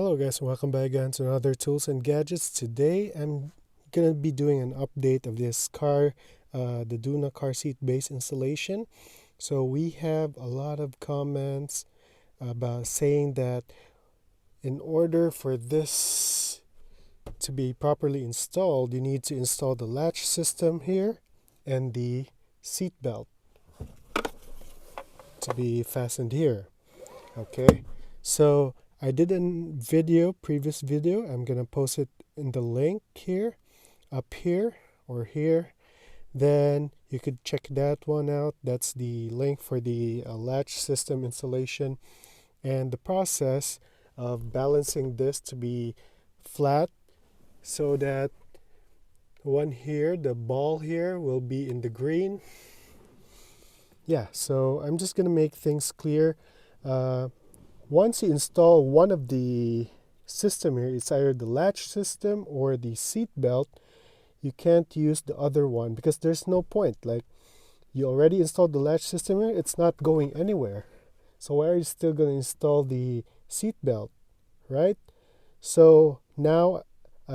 Hello guys, welcome back again to another tools and gadgets. Today I'm gonna be doing an update of this car, the Doona Carseat base installation. So we have a lot of comments about saying that in order for this to be properly installed, you need to install the latch system here and the seat belt to be fastened here. Okay, so I did a previous video. I'm gonna post it in the link here, up here or here. Then you could check that one out. That's the link for the latch system installation and the process of balancing this to be flat so that one here, the ball here, will be in the green. Yeah, so I'm just gonna make things clear. Once you install one of the system here, it's either the latch system or the seat belt, you can't use the other one because there's no point. Like, you already installed the latch system here, it's not going anywhere. So why are you still going to install the seat belt, right? So now,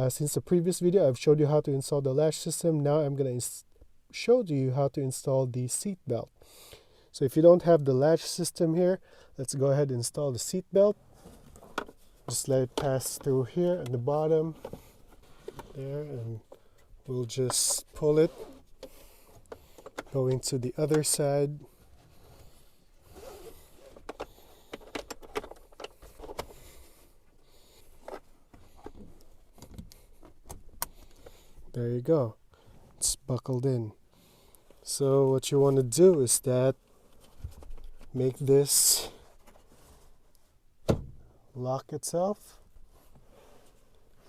since the previous video, I've showed you how to install the latch system. Now I'm going to show you how to install the seat belt. So if you don't have the latch system here, let's go ahead and install the seat belt. Just let it pass through here at the bottom there, and we'll just pull it going to the other side. There you go, it's buckled in. So what you want to do is that make this lock itself.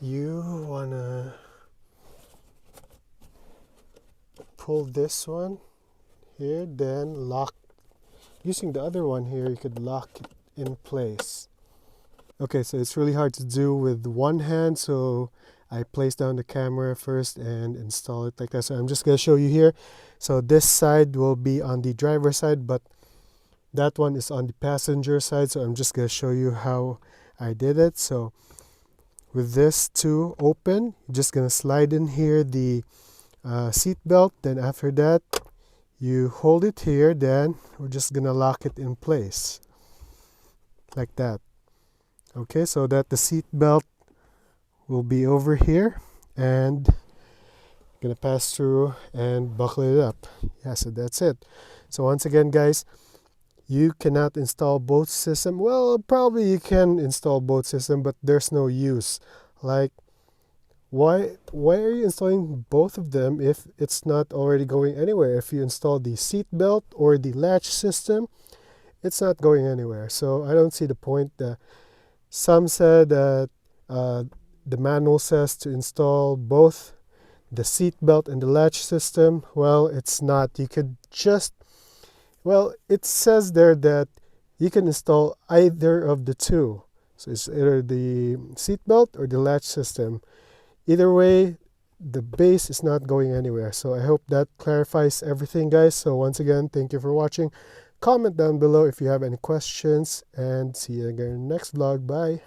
You want to pull this one here, then lock. Using the other one here, you could lock it in place. Okay, so it's really hard to do with one hand, so I place down the camera first and install it like that. So I'm just going to show you here. So this side will be on the driver's side, but that one is on the passenger side. So I'm just going to show you how I did it. So with this two open, you're just going to slide in here the seat belt. Then after that, you hold it here. Then we're just going to lock it in place like that. Okay, so that the seat belt will be over here, and gonna pass through and buckle it up. Yeah, so that's it. So once again, guys, you cannot install both systems. Well, probably you can install both systems, but there's no use. Like, why are you installing both of them if it's not already going anywhere? If you install the seat belt or the latch system, it's not going anywhere. So I don't see the point. Some said that the manual says to install both the seat belt and the latch system. Well, it's not. You could just, well, it says there that you can install either of the two. So it's either the seat belt or the latch system. Either way, the base is not going anywhere. So I hope that clarifies everything, guys. So once again, thank you for watching. Comment down below if you have any questions, and see you again in the next vlog. Bye.